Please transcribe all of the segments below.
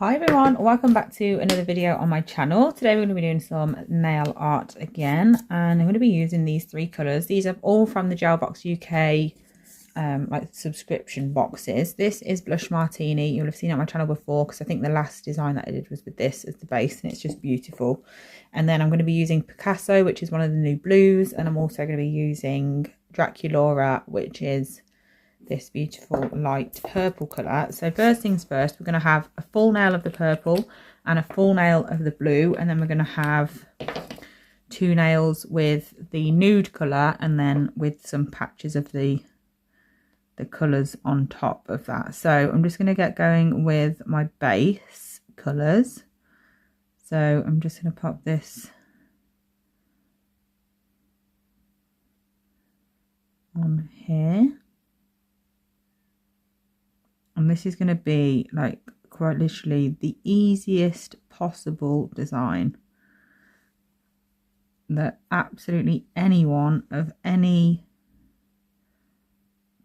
Hi everyone, welcome back to another video on my channel. Today we're going to be doing some nail art again, and I'm going to be using these three colours. These are all from the Gel Box UK like subscription boxes. This is Blush Martini. You'll have seen it on my channel before because I think the last design that I did was with this as the base, and it's just beautiful. And then I'm going to be using Picasso, which is one of the new blues, and I'm also going to be using Draculaura, which is this beautiful light purple colour. So first things first, we're going to have a full nail of the purple and a full nail of the blue, and then we're going to have two nails with the nude colour and then with some patches of the colours on top of that. So I'm just going to get going with my base colours. So I'm just going to pop this on here. And this is going to be like quite literally the easiest possible design that absolutely anyone of any,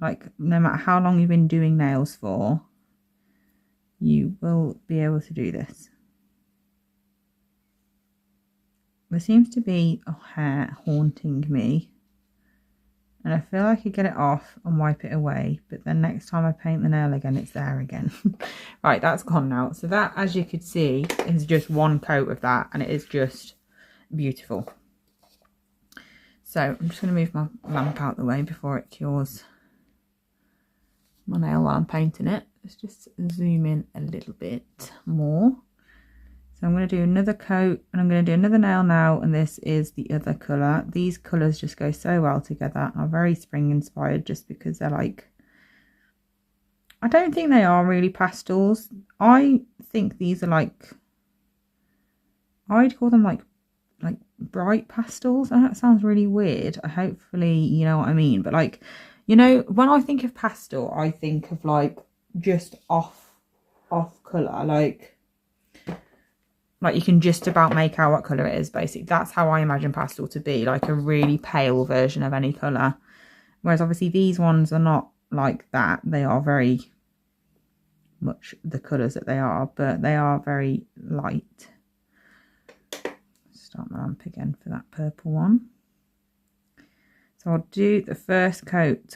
like no matter how long you've been doing nails for, you will be able to do this. There seems to be a hair haunting me, and I feel like I could get it off and wipe it away, but then next time I paint the nail again, it's there again. Right, that's gone now. So that, as you could see, is just one coat of that, and it is just beautiful. So I'm just going to move my lamp out the way before it cures my nail while I'm painting it. Let's just zoom in a little bit more. So I'm going to do another coat, and I'm going to do another nail now, and this is the other colour. These colours just go so well together, are very spring inspired just because they're like, I don't think they are really pastels. I think these are like, I'd call them like bright pastels. And that sounds really weird. Hopefully you know what I mean, but like, you know, when I think of pastel, I think of like just off colour, like you can just about make out what colour it is, basically. That's how I imagine pastel to be, like a really pale version of any colour. Whereas obviously these ones are not like that. They are very much the colours that they are, but they are very light. Start my lamp again for that purple one. So I'll do the first coat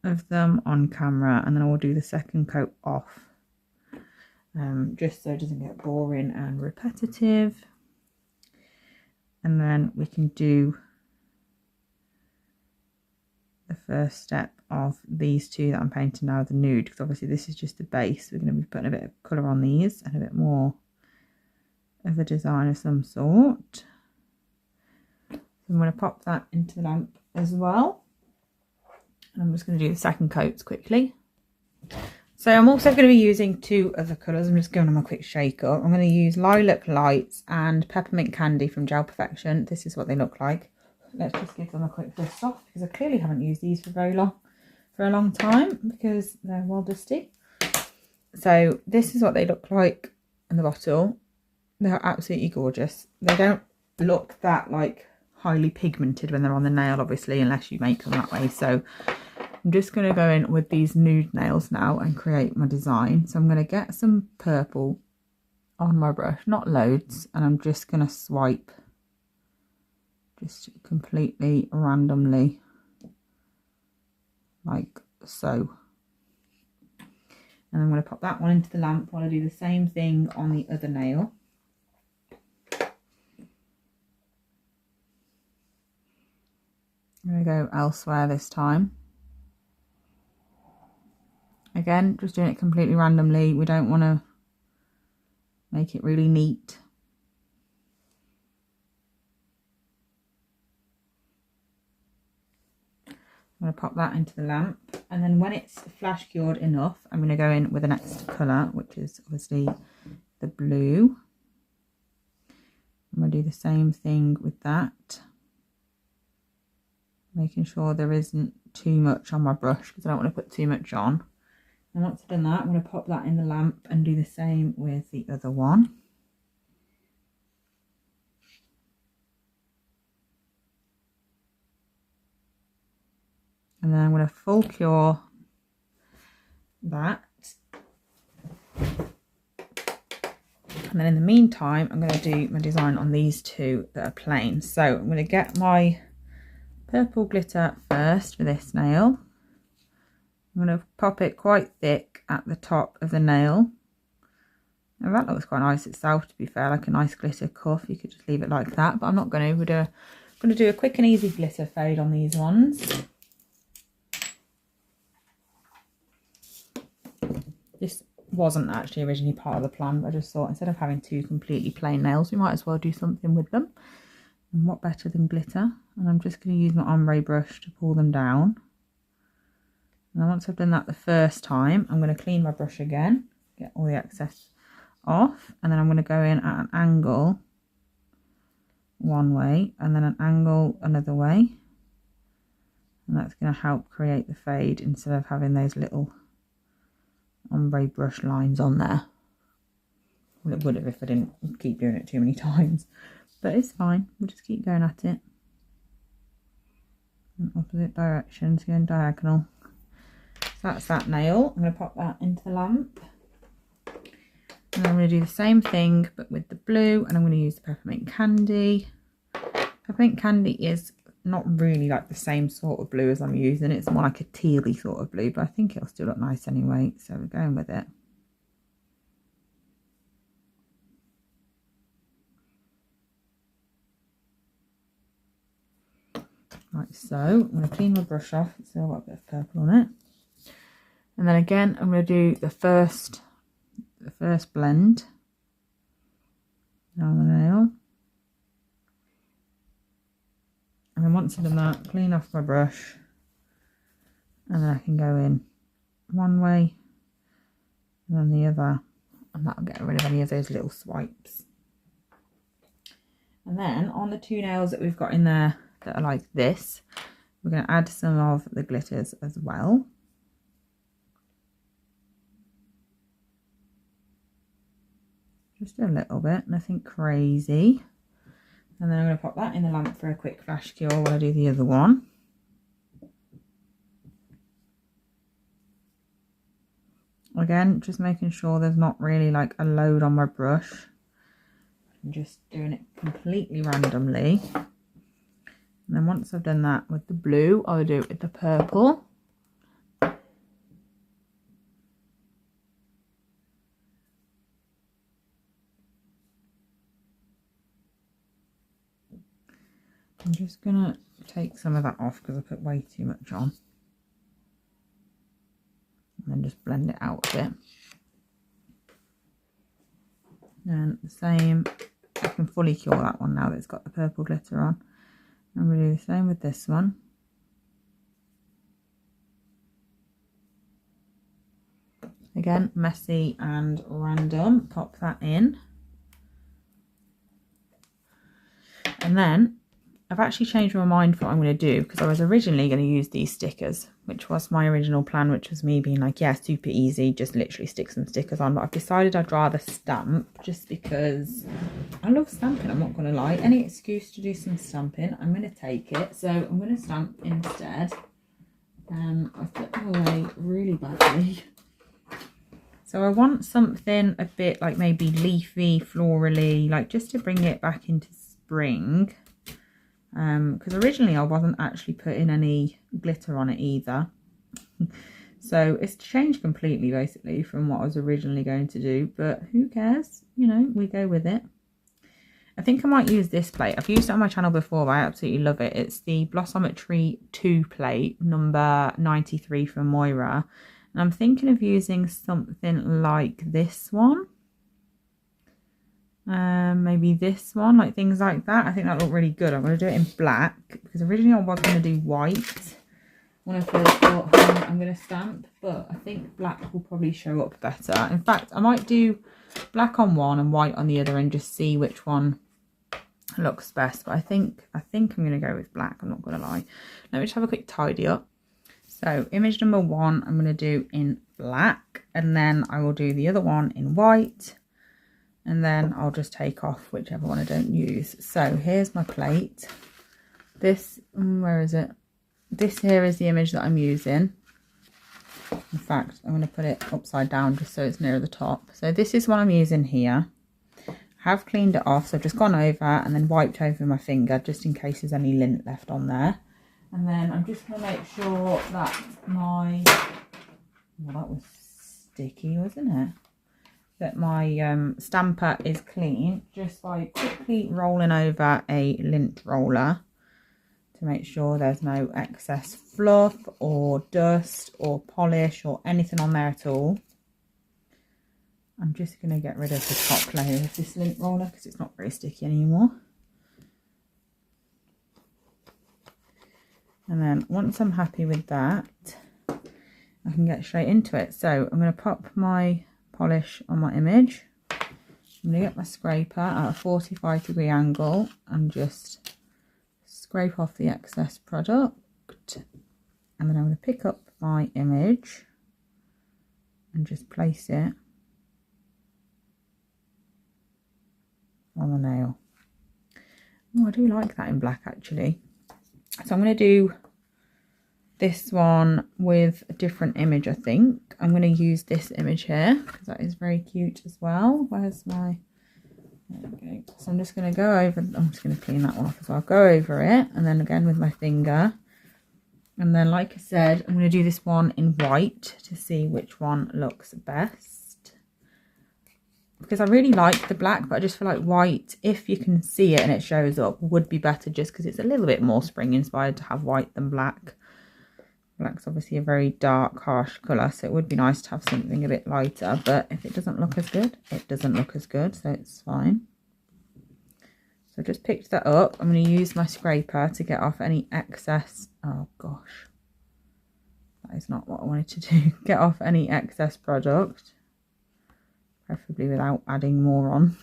of them on camera, and then I will do the second coat off. Just so it doesn't get boring and repetitive, and then we can do the first step of these two that I'm painting now, the nude, because obviously this is just the base. We're going to be putting a bit of colour on these and a bit more of a design of some sort. So I'm going to pop that into the lamp as well, and I'm just going to do the second coats quickly. So I'm also going to be using two other colours. I'm just giving them a quick shake up. I'm going to use Lilac Lights and Peppermint Candy from Gel Perfection. This is what they look like. Let's just give them a quick dust off, because I clearly haven't used these for a long time because they're well dusty. So this is what they look like in the bottle. They're absolutely gorgeous. They don't look that like highly pigmented when they're on the nail, obviously, unless you make them that way. So I'm just going to go in with these nude nails now and create my design. So I'm going to get some purple on my brush, not loads, and I'm just going to swipe just completely randomly like so. And I'm going to pop that one into the lamp while I do the same thing on the other nail. I'm going to go elsewhere this time. Again, just doing it completely randomly. We don't want to make it really neat. I'm going to pop that into the lamp, and then when it's flash cured enough, I'm going to go in with the next colour, which is obviously the blue. I'm going to do the same thing with that, making sure there isn't too much on my brush because I don't want to put too much on. And once I've done that, I'm going to pop that in the lamp and do the same with the other one. And then I'm going to full cure that. And then in the meantime, I'm going to do my design on these two that are plain. So I'm going to get my purple glitter first for this nail. I'm going to pop it quite thick at the top of the nail. Now that looks quite nice itself, to be fair, like a nice glitter cuff. You could just leave it like that, but I'm not going to. I'm going to do a quick and easy glitter fade on these ones. This wasn't actually originally part of the plan, but I just thought instead of having two completely plain nails, we might as well do something with them. And what better than glitter? And I'm just going to use my ombre brush to pull them down. And then once I've done that the first time, I'm going to clean my brush again, get all the excess off, and then I'm going to go in at an angle one way and then an angle another way, and that's going to help create the fade instead of having those little ombre brush lines on there. Well, it would have if I didn't keep doing it too many times, but it's fine. We'll just keep going at it in opposite directions, going diagonal. So that's that nail. I'm going to pop that into the lamp, and I'm going to do the same thing but with the blue, and I'm going to use the peppermint candy. Peppermint candy is not really like the same sort of blue as I'm using. It's more like a tealy sort of blue, but I think it'll still look nice anyway, so we're going with it. Like so. I'm going to clean my brush off, it's still got a bit of purple on it. And then again, I'm going to do the first blend on the nail. And then once I've done that, clean off my brush, and then I can go in one way and then the other, and that'll get rid of any of those little swipes. And then on the two nails that we've got in there that are like this, we're going to add some of the glitters as well. Just a little bit, nothing crazy. And then I'm going to pop that in the lamp for a quick flash cure while I do the other one. Again, just making sure there's not really like a load on my brush. I'm just doing it completely randomly. And then once I've done that with the blue, I'll do it with the purple. I'm just going to take some of that off because I put way too much on. And then just blend it out a bit. And the same, I can fully cure that one now that it's got the purple glitter on. I'm going to do the same with this one. Again, messy and random. Pop that in. And then I've actually changed my mind for what I'm going to do, because I was originally going to use these stickers, which was my original plan, which was me being like, yeah, super easy, just literally stick some stickers on. But I've decided I'd rather stamp, just because I love stamping, I'm not going to lie. Any excuse to do some stamping, I'm going to take it. So I'm going to stamp instead. I've put them away really badly. So I want something a bit like maybe leafy, florally, like just to bring it back into spring. Because originally I wasn't actually putting any glitter on it either. So it's changed completely basically from what I was originally going to do, but who cares, you know, we go with it. I think I might use this plate. I've used it on my channel before, but I absolutely love it. It's the Blossometry 2 plate, number 93 from Moira, and I'm thinking of using something like this one. Maybe this one, like things like that. I think that look really good. I'm going to do it in black, because originally I was going to do white when I first thought, I'm going to stamp, but I think black will probably show up better. In fact, I might do black on one and white on the other and just see which one looks best. But I think I'm going to go with black, I'm not going to lie. Let me just have a quick tidy up. So image number 1 I'm going to do in black, and then I will do the other one in white. And then I'll just take off whichever one I don't use. So here's my plate. This, where is it? This here is the image that I'm using. In fact, I'm going to put it upside down just so it's nearer the top. So this is what I'm using here. Have cleaned it off, so I've just gone over and then wiped over my finger just in case there's any lint left on there. And then I'm just going to make sure that my, well, that was sticky, wasn't it? That my stamper is clean just by quickly rolling over a lint roller to make sure there's no excess fluff or dust or polish or anything on there at all. I'm just going to get rid of the top layer of this lint roller because it's not very sticky anymore. And then once I'm happy with that, I can get straight into it. So I'm going to pop my polish on my image. I'm going to get my scraper at a 45-degree angle and just scrape off the excess product. And then I'm going to pick up my image and just place it on the nail. Oh, I do like that in black actually. So I'm going to do this one with a different image, I think. I'm going to use this image here because that is very cute as well. Where's my... There we go. So I'm just going to go over... I'm just going to clean that one off as well. Go over it and then again with my finger. And then, like I said, I'm going to do this one in white to see which one looks best. Because I really like the black, but I just feel like white, if you can see it and it shows up, would be better just because it's a little bit more spring inspired to have white than black. Black's obviously a very dark, harsh colour, so it would be nice to have something a bit lighter, but if it doesn't look as good, it doesn't look as good, so it's fine. So I just picked that up. I'm going to use my scraper to get off any excess... Oh gosh, that is not what I wanted to do. Get off any excess product. Preferably without adding more on.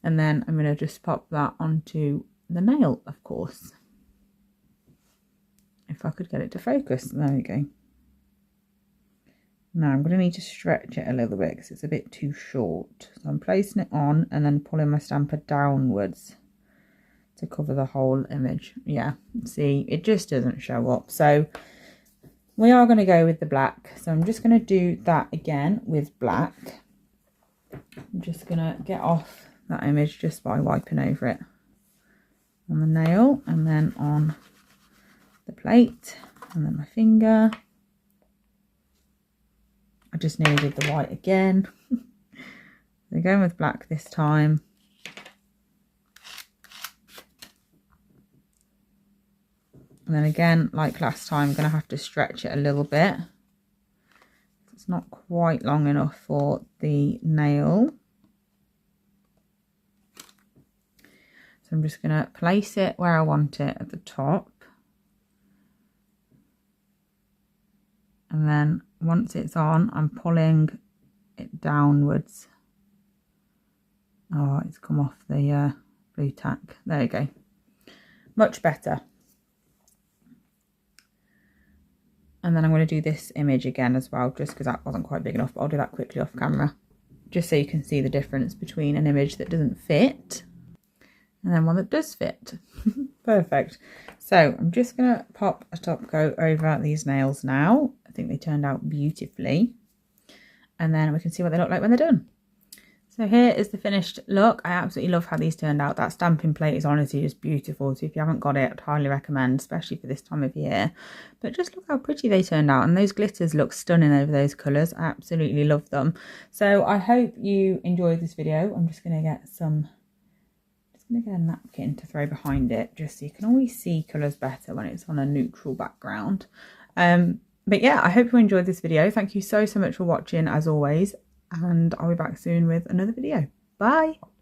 And then I'm going to just pop that onto the nail, of course. If I could get it to focus. There we go. Now I'm going to need to stretch it a little bit because it's a bit too short. So I'm placing it on and then pulling my stamper downwards to cover the whole image. Yeah, see, it just doesn't show up. So we are going to go with the black. So I'm just going to do that again with black. I'm just going to get off that image just by wiping over it on the nail and then on the plate and then my finger. I just nearly did the white again. We're going with black this time. And then again, like last time, I'm going to have to stretch it a little bit. It's not quite long enough for the nail. So I'm just going to place it where I want it at the top. And then once it's on, I'm pulling it downwards. Oh, it's come off the blue tack. There you go. Much better. And then I'm going to do this image again as well, just because that wasn't quite big enough, but I'll do that quickly off camera. Just so you can see the difference between an image that doesn't fit and then one that does fit. Perfect. So I'm just going to pop a top coat over these nails now. I think they turned out beautifully. And then we can see what they look like when they're done. So here is the finished look. I absolutely love how these turned out. That stamping plate is honestly just beautiful. So if you haven't got it, I'd highly recommend, especially for this time of year. But just look how pretty they turned out. And those glitters look stunning over those colours. I absolutely love them. So I hope you enjoyed this video. I'm just going to get some... I'm going to get a napkin to throw behind it just so you can always see colours better when it's on a neutral background. But yeah, I hope you enjoyed this video. Thank you so much for watching as always, and I'll be back soon with another video. Bye!